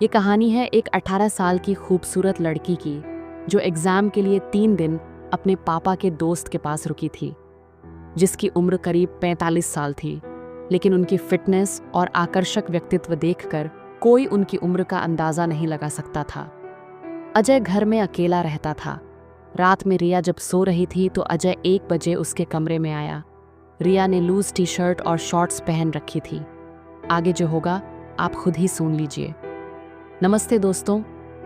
ये कहानी है एक 18 साल की खूबसूरत लड़की की जो एग्ज़ाम के लिए 3 दिन अपने पापा के दोस्त के पास रुकी थी, जिसकी उम्र करीब 45 साल थी। लेकिन उनकी फिटनेस और आकर्षक व्यक्तित्व देखकर कोई उनकी उम्र का अंदाज़ा नहीं लगा सकता था। अजय घर में अकेला रहता था। रात में रिया जब सो रही थी तो अजय 1 बजे उसके कमरे में आया। रिया ने लूज टी शर्ट और शॉर्ट्स पहन रखी थी। आगे जो होगा आप खुद ही सुन लीजिए। नमस्ते दोस्तों,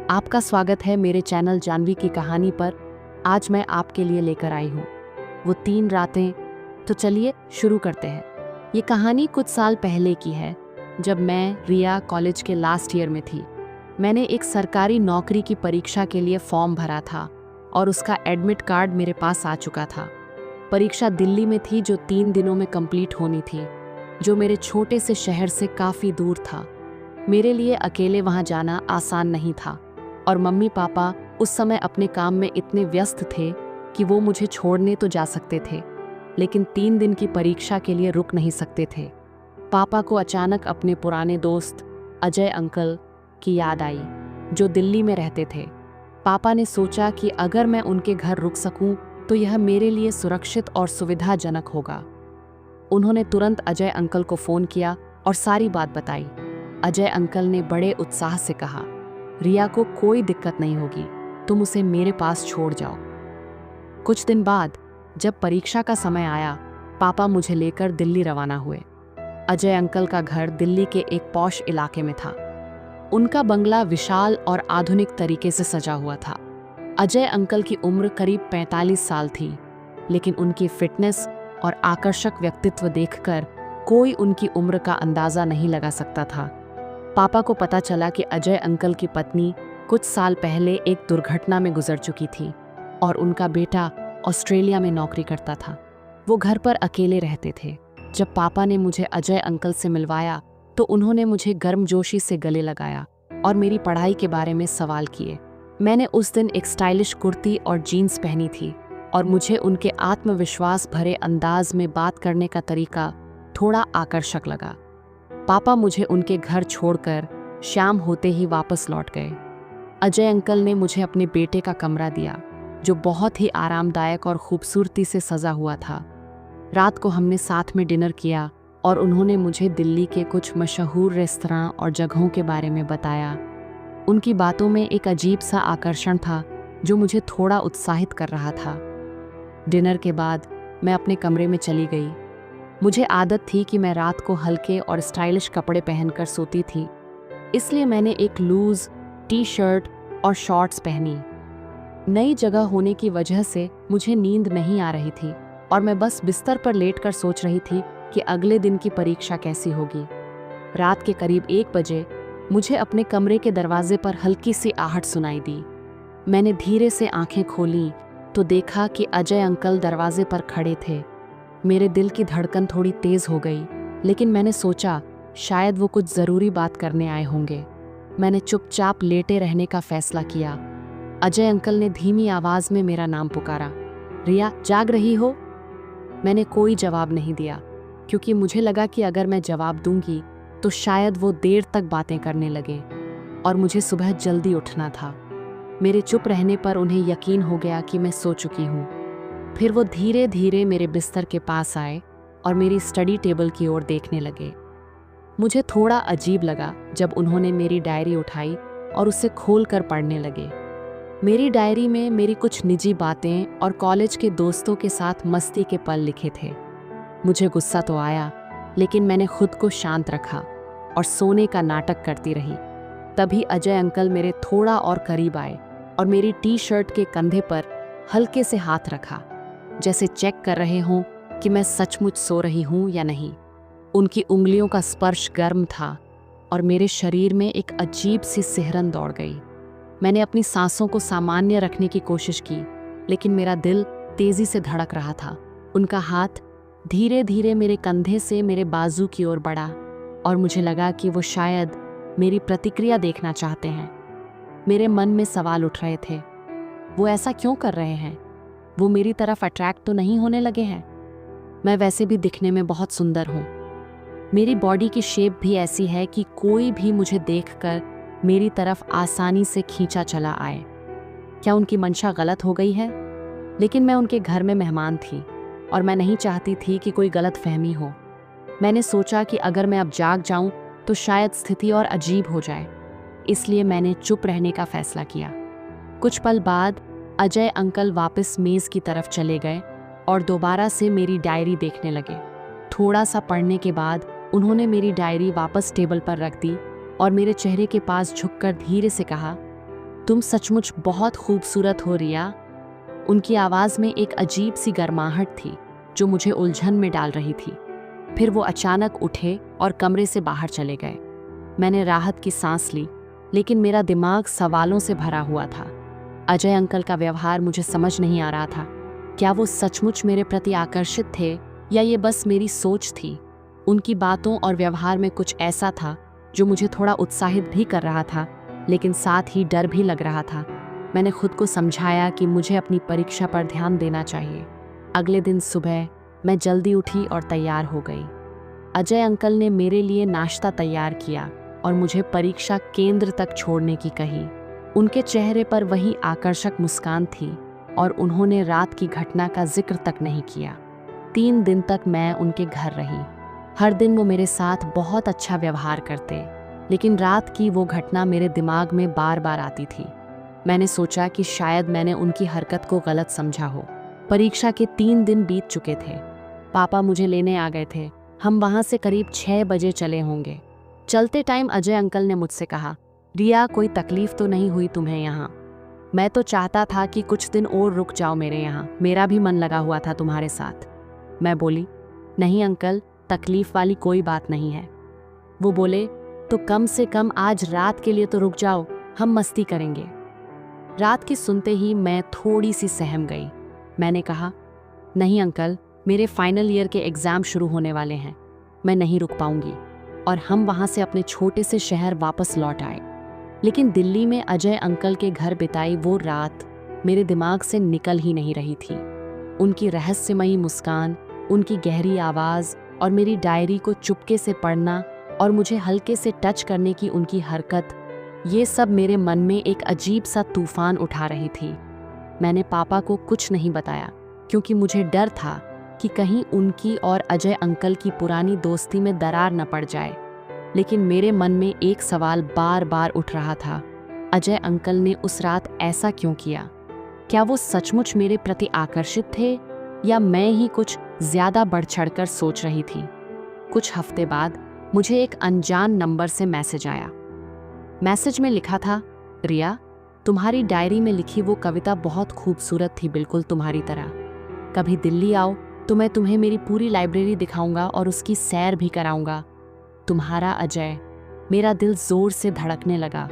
आपका स्वागत है मेरे चैनल जानवी की कहानी पर। आज मैं आपके लिए लेकर आई हूँ वो 3 रातें। तो चलिए शुरू करते हैं। ये कहानी कुछ साल पहले की है, जब मैं रिया कॉलेज के लास्ट ईयर में थी। मैंने एक सरकारी नौकरी की परीक्षा के लिए फॉर्म भरा था और उसका एडमिट कार्ड मेरे पास आ चुका था। परीक्षा दिल्ली में थी जो 3 दिनों में कंप्लीट होनी थी, जो मेरे छोटे से शहर से काफ़ी दूर था। मेरे लिए अकेले वहाँ जाना आसान नहीं था और मम्मी पापा उस समय अपने काम में इतने व्यस्त थे कि वो मुझे छोड़ने तो जा सकते थे, लेकिन 3 दिन की परीक्षा के लिए रुक नहीं सकते थे। पापा को अचानक अपने पुराने दोस्त अजय अंकल की याद आई, जो दिल्ली में रहते थे। पापा ने सोचा कि अगर मैं उनके घर रुक सकूं तो यह मेरे लिए सुरक्षित और सुविधाजनक होगा। उन्होंने तुरंत अजय अंकल को फ़ोन किया और सारी बात बताई। अजय अंकल ने बड़े उत्साह से कहा, रिया को कोई दिक्कत नहीं होगी, तुम उसे मेरे पास छोड़ जाओ। कुछ दिन बाद जब परीक्षा का समय आया, पापा मुझे लेकर दिल्ली रवाना हुए। अजय अंकल का घर दिल्ली के एक पॉश इलाके में था। उनका बंगला विशाल और आधुनिक तरीके से सजा हुआ था। अजय अंकल की उम्र करीब 45 साल थी, लेकिन उनकी फिटनेस और आकर्षक व्यक्तित्व देखकर कोई उनकी उम्र का अंदाज़ा नहीं लगा सकता था। पापा को पता चला कि अजय अंकल की पत्नी कुछ साल पहले एक दुर्घटना में गुजर चुकी थी और उनका बेटा ऑस्ट्रेलिया में नौकरी करता था। वो घर पर अकेले रहते थे। जब पापा ने मुझे अजय अंकल से मिलवाया तो उन्होंने मुझे गर्मजोशी से गले लगाया और मेरी पढ़ाई के बारे में सवाल किए। मैंने उस दिन एक स्टाइलिश कुर्ती और जीन्स पहनी थी और मुझे उनके आत्मविश्वास भरे अंदाज में बात करने का तरीका थोड़ा आकर्षक लगा। पापा मुझे उनके घर छोड़कर शाम होते ही वापस लौट गए। अजय अंकल ने मुझे अपने बेटे का कमरा दिया, जो बहुत ही आरामदायक और खूबसूरती से सजा हुआ था। रात को हमने साथ में डिनर किया और उन्होंने मुझे दिल्ली के कुछ मशहूर रेस्तरां और जगहों के बारे में बताया। उनकी बातों में एक अजीब सा आकर्षण था जो मुझे थोड़ा उत्साहित कर रहा था। डिनर के बाद मैं अपने कमरे में चली गई। मुझे आदत थी कि मैं रात को हल्के और स्टाइलिश कपड़े पहनकर सोती थी, इसलिए मैंने एक लूज टी शर्ट और शॉर्ट्स पहनी। नई जगह होने की वजह से मुझे नींद नहीं आ रही थी और मैं बस बिस्तर पर लेटकर सोच रही थी कि अगले दिन की परीक्षा कैसी होगी। रात के करीब 1 बजे मुझे अपने कमरे के दरवाजे पर हल्की सी आहट सुनाई दी। मैंने धीरे से आंखें खोलीं तो देखा कि अजय अंकल दरवाजे पर खड़े थे। मेरे दिल की धड़कन थोड़ी तेज हो गई, लेकिन मैंने सोचा शायद वो कुछ ज़रूरी बात करने आए होंगे। मैंने चुपचाप लेटे रहने का फैसला किया। अजय अंकल ने धीमी आवाज़ में मेरा नाम पुकारा, रिया जाग रही हो? मैंने कोई जवाब नहीं दिया, क्योंकि मुझे लगा कि अगर मैं जवाब दूंगी तो शायद वो देर तक बातें करने लगे और मुझे सुबह जल्दी उठना था। मेरे चुप रहने पर उन्हें यकीन हो गया कि मैं सो चुकी हूँ। फिर वो धीरे धीरे मेरे बिस्तर के पास आए और मेरी स्टडी टेबल की ओर देखने लगे। मुझे थोड़ा अजीब लगा जब उन्होंने मेरी डायरी उठाई और उसे खोलकर पढ़ने लगे। मेरी डायरी में मेरी कुछ निजी बातें और कॉलेज के दोस्तों के साथ मस्ती के पल लिखे थे। मुझे गुस्सा तो आया, लेकिन मैंने खुद को शांत रखा और सोने का नाटक करती रही। तभी अजय अंकल मेरे थोड़ा और करीब आए और मेरी टी शर्ट के कंधे पर हल्के से हाथ रखा, जैसे चेक कर रहे हों कि मैं सचमुच सो रही हूँ या नहीं। उनकी उंगलियों का स्पर्श गर्म था और मेरे शरीर में एक अजीब सी सिहरन दौड़ गई। मैंने अपनी सांसों को सामान्य रखने की कोशिश की, लेकिन मेरा दिल तेजी से धड़क रहा था। उनका हाथ धीरे धीरे मेरे कंधे से मेरे बाजू की ओर बढ़ा और मुझे लगा कि वो शायद मेरी प्रतिक्रिया देखना चाहते हैं। मेरे मन में सवाल उठ रहे थे, वो ऐसा क्यों कर रहे हैं? वो मेरी तरफ अट्रैक्ट तो नहीं होने लगे हैं? मैं वैसे भी दिखने में बहुत सुंदर हूँ। मेरी बॉडी की शेप भी ऐसी है कि कोई भी मुझे देखकर मेरी तरफ आसानी से खींचा चला आए। क्या उनकी मंशा गलत हो गई है? लेकिन मैं उनके घर में मेहमान थी और मैं नहीं चाहती थी कि कोई गलत फहमी हो। मैंने सोचा कि अगर मैं अब जाग जाऊं तो शायद स्थिति और अजीब हो जाए, इसलिए मैंने चुप रहने का फैसला किया। कुछ पल बाद अजय अंकल वापस मेज़ की तरफ चले गए और दोबारा से मेरी डायरी देखने लगे। थोड़ा सा पढ़ने के बाद उन्होंने मेरी डायरी वापस टेबल पर रख दी और मेरे चेहरे के पास झुककर धीरे से कहा, तुम सचमुच बहुत खूबसूरत हो रिया। उनकी आवाज़ में एक अजीब सी गर्माहट थी जो मुझे उलझन में डाल रही थी। फिर वो अचानक उठे और कमरे से बाहर चले गए। मैंने राहत की सांस ली, लेकिन मेरा दिमाग सवालों से भरा हुआ था। अजय अंकल का व्यवहार मुझे समझ नहीं आ रहा था। क्या वो सचमुच मेरे प्रति आकर्षित थे या ये बस मेरी सोच थी? उनकी बातों और व्यवहार में कुछ ऐसा था जो मुझे थोड़ा उत्साहित भी कर रहा था, लेकिन साथ ही डर भी लग रहा था। मैंने खुद को समझाया कि मुझे अपनी परीक्षा पर ध्यान देना चाहिए। अगले दिन सुबह मैं जल्दी उठी और तैयार हो गई। अजय अंकल ने मेरे लिए नाश्ता तैयार किया और मुझे परीक्षा केंद्र तक छोड़ने की कही। उनके चेहरे पर वही आकर्षक मुस्कान थी और उन्होंने रात की घटना का जिक्र तक नहीं किया। 3 दिन तक मैं उनके घर रही। हर दिन वो मेरे साथ बहुत अच्छा व्यवहार करते, लेकिन रात की वो घटना मेरे दिमाग में बार बार आती थी। मैंने सोचा कि शायद मैंने उनकी हरकत को गलत समझा हो। परीक्षा के 3 दिन बीत चुके थे। पापा मुझे लेने आ गए थे। हम वहाँ से करीब 6 बजे चले होंगे। चलते टाइम अजय अंकल ने मुझसे कहा, रिया, कोई तकलीफ तो नहीं हुई तुम्हें यहाँ? मैं तो चाहता था कि कुछ दिन और रुक जाओ मेरे यहाँ, मेरा भी मन लगा हुआ था तुम्हारे साथ। मैं बोली, नहीं अंकल, तकलीफ वाली कोई बात नहीं है। वो बोले, तो कम से कम आज रात के लिए तो रुक जाओ, हम मस्ती करेंगे। रात की सुनते ही मैं थोड़ी सी सहम गई। मैंने कहा, नहीं अंकल, मेरे फाइनल ईयर के एग्ज़ाम शुरू होने वाले हैं, मैं नहीं रुक पाऊंगी। और हम वहाँ से अपने छोटे से शहर वापस लौट आए। लेकिन दिल्ली में अजय अंकल के घर बिताई वो रात मेरे दिमाग से निकल ही नहीं रही थी। उनकी रहस्यमयी मुस्कान, उनकी गहरी आवाज़ और मेरी डायरी को चुपके से पढ़ना और मुझे हल्के से टच करने की उनकी हरकत, ये सब मेरे मन में एक अजीब सा तूफान उठा रही थी। मैंने पापा को कुछ नहीं बताया क्योंकि मुझे डर था कि कहीं उनकी और अजय अंकल की पुरानी दोस्ती में दरार न पड़ जाए। लेकिन मेरे मन में एक सवाल बार बार उठ रहा था, अजय अंकल ने उस रात ऐसा क्यों किया? क्या वो सचमुच मेरे प्रति आकर्षित थे या मैं ही कुछ ज़्यादा बढ़ चढ़कर सोच रही थी? कुछ हफ्ते बाद मुझे एक अनजान नंबर से मैसेज आया। मैसेज में लिखा था, रिया, तुम्हारी डायरी में लिखी वो कविता बहुत खूबसूरत थी, बिल्कुल तुम्हारी तरह। कभी दिल्ली आओ तो मैं तुम्हें मेरी पूरी लाइब्रेरी दिखाऊंगा और उसकी सैर भी कराऊंगा। तुम्हारा अजय। मेरा दिल जोर से धड़कने लगा।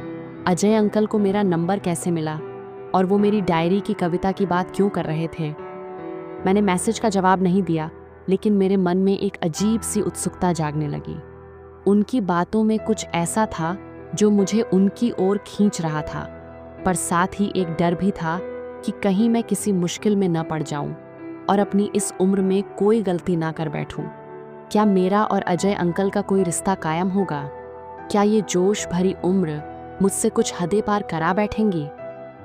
अजय अंकल को मेरा नंबर कैसे मिला और वो मेरी डायरी की कविता की बात क्यों कर रहे थे? मैंने मैसेज का जवाब नहीं दिया, लेकिन मेरे मन में एक अजीब सी उत्सुकता जागने लगी। उनकी बातों में कुछ ऐसा था जो मुझे उनकी ओर खींच रहा था, पर साथ ही एक डर भी था कि कहीं मैं किसी मुश्किल में न पड़ जाऊं और अपनी इस उम्र में कोई गलती ना कर बैठूं। क्या मेरा और अजय अंकल का कोई रिश्ता कायम होगा? क्या ये जोश भरी उम्र मुझसे कुछ हदें पार करा बैठेंगी?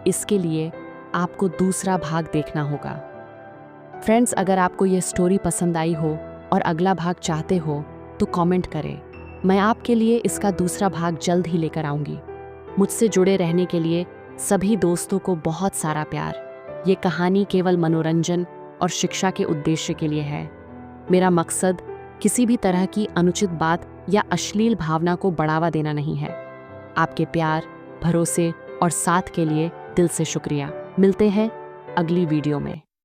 इसके लिए आपको दूसरा भाग देखना होगा। फ्रेंड्स, अगर आपको ये स्टोरी पसंद आई हो और अगला भाग चाहते हो तो कमेंट करें। मैं आपके लिए इसका दूसरा भाग जल्द ही लेकर आऊँगी। मुझसे जुड़े रहने के लिए सभी दोस्तों को बहुत सारा प्यार। ये कहानी केवल मनोरंजन और शिक्षा के उद्देश्य के लिए है। मेरा मकसद किसी भी तरह की अनुचित बात या अश्लील भावना को बढ़ावा देना नहीं है। आपके प्यार, भरोसे और साथ के लिए दिल से शुक्रिया। मिलते हैं अगली वीडियो में।